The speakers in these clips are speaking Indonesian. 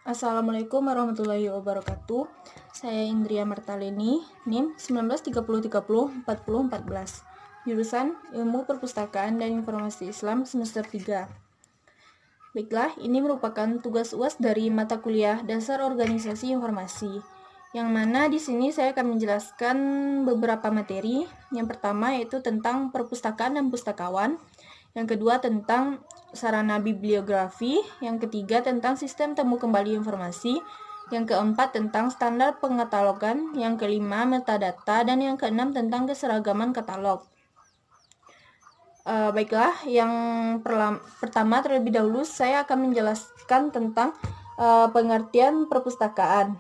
Assalamualaikum warahmatullahi wabarakatuh. Saya Indria Martaleni, NIM 1930304014. Jurusan Ilmu Perpustakaan dan Informasi Islam semester 3. Baiklah, ini merupakan tugas UAS dari mata kuliah Dasar Organisasi Informasi. Yang mana di sini saya akan menjelaskan beberapa materi. Yang pertama yaitu tentang perpustakaan dan pustakawan. Yang kedua tentang sarana bibliografi, yang ketiga tentang sistem temu kembali informasi, yang keempat tentang standar pengatalogan, yang kelima metadata, dan yang keenam tentang keseragaman katalog. Baiklah, yang pertama terlebih dahulu saya akan menjelaskan tentang pengertian perpustakaan.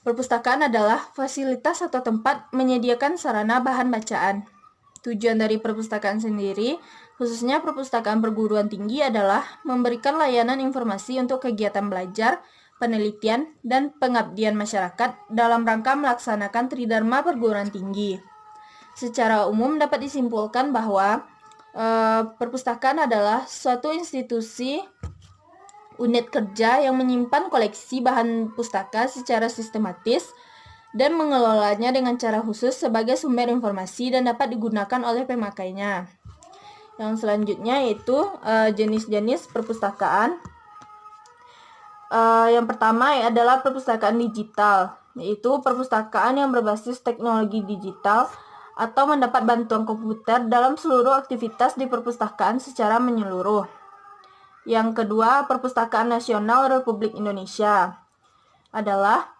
Perpustakaan adalah fasilitas atau tempat menyediakan sarana bahan bacaan. Tujuan dari perpustakaan sendiri, khususnya perpustakaan perguruan tinggi, adalah memberikan layanan informasi untuk kegiatan belajar, penelitian, dan pengabdian masyarakat dalam rangka melaksanakan tridharma perguruan tinggi. Secara umum dapat disimpulkan bahwa perpustakaan adalah suatu institusi unit kerja yang menyimpan koleksi bahan pustaka secara sistematis dan mengelolanya dengan cara khusus sebagai sumber informasi dan dapat digunakan oleh pemakainya. Yang selanjutnya yaitu jenis-jenis perpustakaan. Yang pertama adalah perpustakaan digital, yaitu perpustakaan yang berbasis teknologi digital atau mendapat bantuan komputer dalam seluruh aktivitas di perpustakaan secara menyeluruh. Yang kedua, Perpustakaan Nasional Republik Indonesia adalah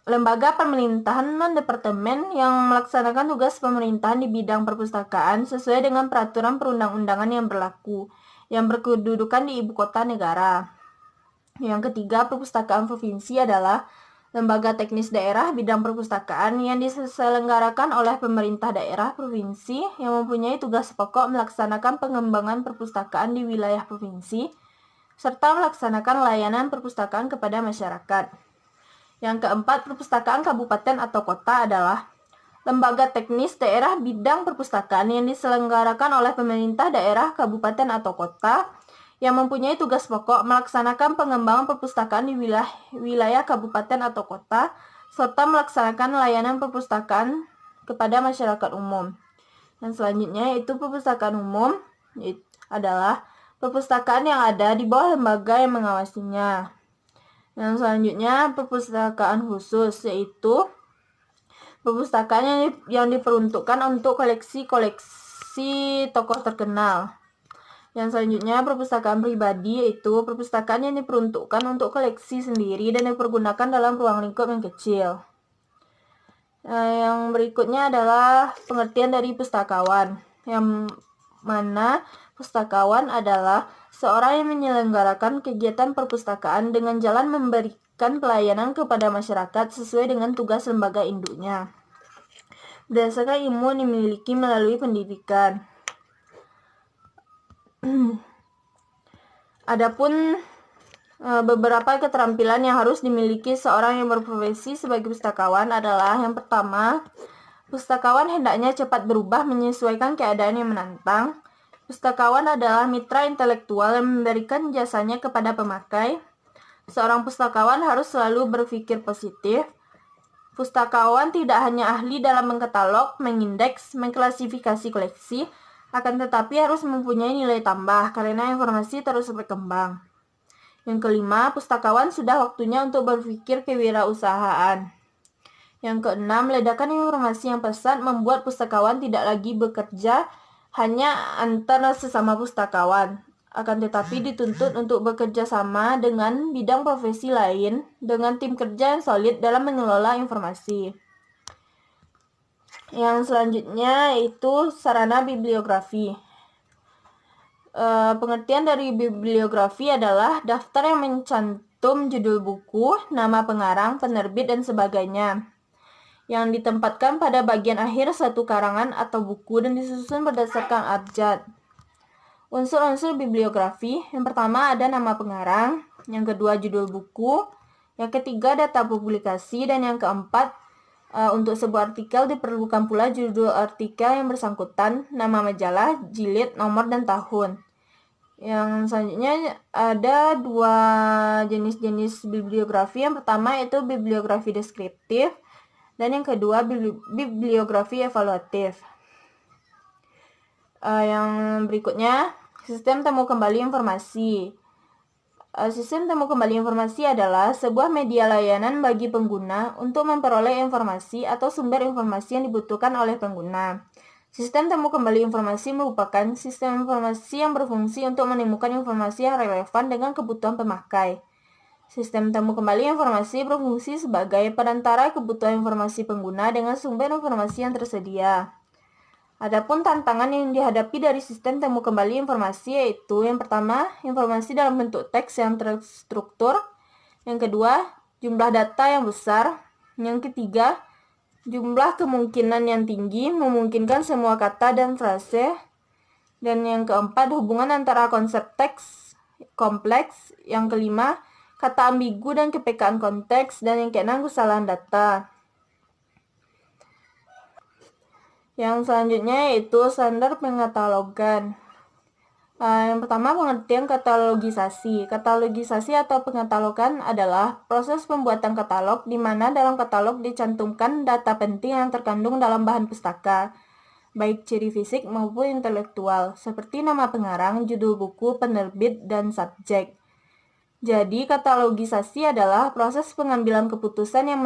lembaga pemerintahan non-departemen yang melaksanakan tugas pemerintahan di bidang perpustakaan sesuai dengan peraturan perundang-undangan yang berlaku, yang berkedudukan di ibu kota negara. Yang ketiga, Perpustakaan Provinsi adalah lembaga teknis daerah bidang perpustakaan yang diselenggarakan oleh pemerintah daerah provinsi yang mempunyai tugas pokok melaksanakan pengembangan perpustakaan di wilayah provinsi, serta melaksanakan layanan perpustakaan kepada masyarakat. Yang keempat, perpustakaan kabupaten atau kota adalah lembaga teknis daerah bidang perpustakaan yang diselenggarakan oleh pemerintah daerah, kabupaten atau kota yang mempunyai tugas pokok melaksanakan pengembangan perpustakaan di wilayah kabupaten atau kota serta melaksanakan layanan perpustakaan kepada masyarakat umum. Dan selanjutnya yaitu perpustakaan umum adalah perpustakaan yang ada di bawah lembaga yang mengawasinya. Yang selanjutnya perpustakaan khusus, yaitu perpustakaan yang diperuntukkan untuk koleksi-koleksi tokoh terkenal. Yang selanjutnya perpustakaan pribadi, yaitu perpustakaan yang diperuntukkan untuk koleksi sendiri dan dipergunakan dalam ruang lingkup yang kecil. Yang berikutnya adalah pengertian dari pustakawan, yang mana pustakawan adalah seorang yang menyelenggarakan kegiatan perpustakaan dengan jalan memberikan pelayanan kepada masyarakat sesuai dengan tugas lembaga induknya, berdasarkan ilmu yang dimiliki melalui pendidikan. Adapun beberapa keterampilan yang harus dimiliki seorang yang berprofesi sebagai pustakawan adalah yang pertama, pustakawan hendaknya cepat berubah menyesuaikan keadaan yang menantang. Pustakawan adalah mitra intelektual yang memberikan jasanya kepada pemakai. Seorang pustakawan harus selalu berpikir positif. Pustakawan tidak hanya ahli dalam mengkatalog, mengindeks, mengklasifikasi koleksi, akan tetapi harus mempunyai nilai tambah karena informasi terus berkembang. Yang kelima, pustakawan sudah waktunya untuk berpikir kewirausahaan. Yang keenam, ledakan informasi yang pesat membuat pustakawan tidak lagi bekerja hanya antara sesama pustakawan, akan tetapi dituntut untuk bekerja sama dengan bidang profesi lain dengan tim kerja yang solid dalam mengelola informasi. Yang selanjutnya yaitu sarana bibliografi. Pengertian dari bibliografi adalah daftar yang mencantum judul buku, nama pengarang, penerbit, dan sebagainya, yang ditempatkan pada bagian akhir satu karangan atau buku dan disusun berdasarkan abjad. Unsur-unsur bibliografi, yang pertama ada nama pengarang, yang kedua judul buku, yang ketiga data publikasi, dan yang keempat untuk sebuah artikel diperlukan pula judul artikel yang bersangkutan, nama majalah, jilid, nomor, dan tahun. Yang selanjutnya ada dua jenis-jenis bibliografi. Yang pertama itu bibliografi deskriptif dan yang kedua bibliografi evaluatif. Yang berikutnya sistem temu kembali informasi. Sistem temu kembali informasi adalah sebuah media layanan bagi pengguna untuk memperoleh informasi atau sumber informasi yang dibutuhkan oleh pengguna. Sistem temu kembali informasi merupakan sistem informasi yang berfungsi untuk menemukan informasi yang relevan dengan kebutuhan pemakai. Sistem temu kembali informasi berfungsi sebagai perantara kebutuhan informasi pengguna dengan sumber informasi yang tersedia. Adapun tantangan yang dihadapi dari sistem temu kembali informasi yaitu yang pertama, informasi dalam bentuk teks yang terstruktur. Yang kedua, jumlah data yang besar. Yang ketiga, jumlah kemungkinan yang tinggi memungkinkan semua kata dan frase. Dan yang keempat, hubungan antara konsep teks kompleks. Yang kelima, kata ambigu dan kepekaan konteks. Dan yang keenam, kesalahan data. Yang selanjutnya yaitu standar pengkatalogan. Yang pertama, pengertian katalogisasi. Katalogisasi atau pengkatalogan adalah proses pembuatan katalog di mana dalam katalog dicantumkan data penting yang terkandung dalam bahan pustaka, baik ciri fisik maupun intelektual, seperti nama pengarang, judul buku, penerbit, dan subjek. Jadi, katalogisasi adalah proses pengambilan keputusan yang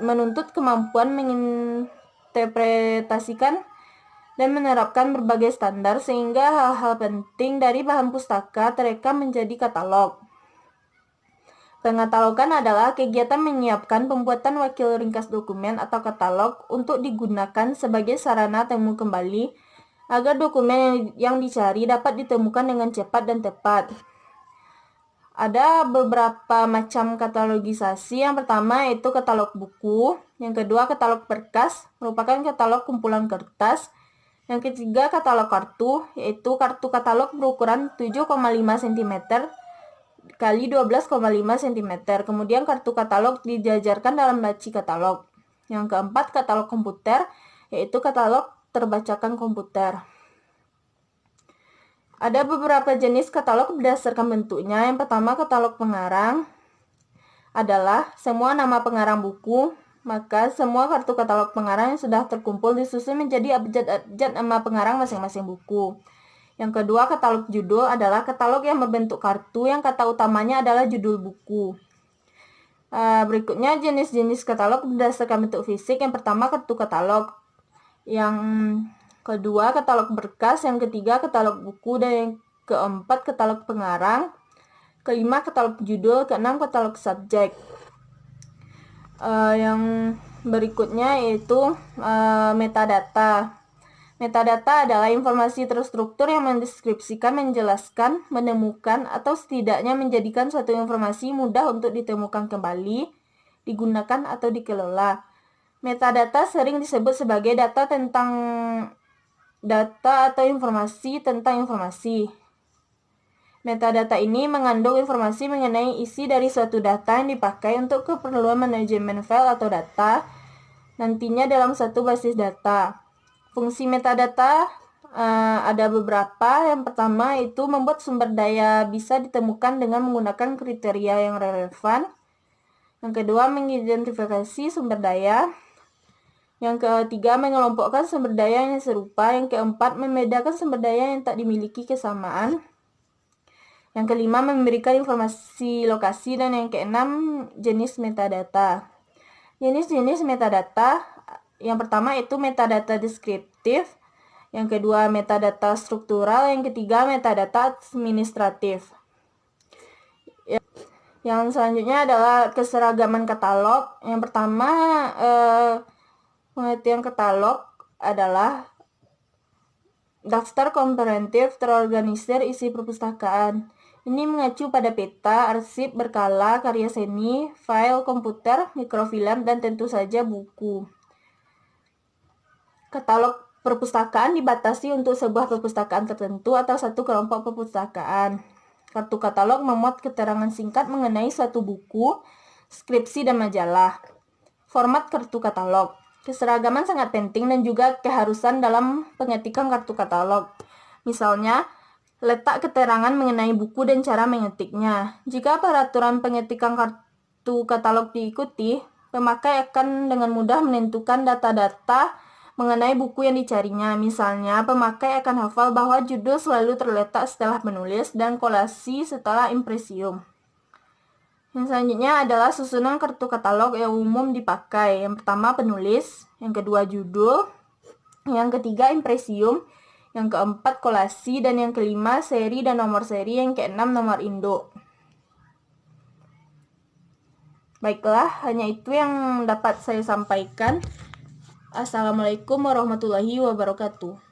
menuntut kemampuan menginterpretasikan dan menerapkan berbagai standar sehingga hal-hal penting dari bahan pustaka terekam menjadi katalog. Pengkatalogan adalah kegiatan menyiapkan pembuatan wakil ringkas dokumen atau katalog untuk digunakan sebagai sarana temu kembali agar dokumen yang dicari dapat ditemukan dengan cepat dan tepat. Ada beberapa macam katalogisasi. Yang pertama yaitu katalog buku, yang kedua katalog berkas, merupakan katalog kumpulan kertas. Yang ketiga, katalog kartu, yaitu kartu katalog berukuran 7,5 cm kali 12,5 cm. Kemudian kartu katalog dijajarkan dalam laci katalog. Yang keempat, katalog komputer, yaitu katalog terbacakan komputer. Ada beberapa jenis katalog berdasarkan bentuknya. Yang pertama, katalog pengarang adalah semua nama pengarang buku. Maka semua kartu katalog pengarang yang sudah terkumpul disusun menjadi abjad-abjad nama pengarang masing-masing buku. Yang kedua, katalog judul adalah katalog yang berbentuk kartu yang kata utamanya adalah judul buku. Berikutnya jenis-jenis katalog berdasarkan bentuk fisik. Yang pertama, kartu katalog. Yang kedua, katalog berkas. Yang ketiga, katalog buku. Dan yang keempat, katalog pengarang. Kelima, katalog judul. Keenam, katalog subjek. Yang berikutnya yaitu metadata. Metadata adalah informasi terstruktur yang mendeskripsikan, menjelaskan, menemukan, atau setidaknya menjadikan suatu informasi mudah untuk ditemukan kembali, digunakan, atau dikelola. Metadata sering disebut sebagai data atau informasi tentang informasi. Metadata ini mengandung informasi mengenai isi dari suatu data yang dipakai untuk keperluan manajemen file atau data nantinya dalam satu basis data. Fungsi metadata ada beberapa. Yang pertama itu membuat sumber daya bisa ditemukan dengan menggunakan kriteria yang relevan. Yang kedua, mengidentifikasi sumber daya. Yang ketiga, mengelompokkan sumber daya yang serupa. Yang keempat, membedakan sumber daya yang tak dimiliki kesamaan. Yang kelima, memberikan informasi lokasi. Dan yang keenam, jenis metadata. Jenis-jenis metadata, yang pertama itu metadata deskriptif. Yang kedua, metadata struktural. Yang ketiga, metadata administratif. Yang selanjutnya adalah keseragaman katalog. Yang pertama, pengertian katalog adalah daftar komprehensif terorganisir isi perpustakaan. Ini mengacu pada peta, arsip berkala, karya seni, file komputer, mikrofilm, dan tentu saja buku. Katalog perpustakaan dibatasi untuk sebuah perpustakaan tertentu atau satu kelompok perpustakaan. Kartu katalog memuat keterangan singkat mengenai suatu buku, skripsi, dan majalah. Format kartu katalog. Keseragaman sangat penting dan juga keharusan dalam pengetikan kartu katalog. Misalnya, letak keterangan mengenai buku dan cara mengetiknya. Jika peraturan pengetikan kartu katalog diikuti, pemakai akan dengan mudah menentukan data-data mengenai buku yang dicarinya. Misalnya, pemakai akan hafal bahwa judul selalu terletak setelah penulis dan kolasi setelah impresium. Yang selanjutnya adalah susunan kartu katalog yang umum dipakai. Yang pertama penulis, yang kedua judul, yang ketiga impresium, yang keempat kolasi, dan yang kelima seri dan nomor seri, yang keenam nomor induk. Baiklah, hanya itu yang dapat saya sampaikan. Assalamualaikum warahmatullahi wabarakatuh.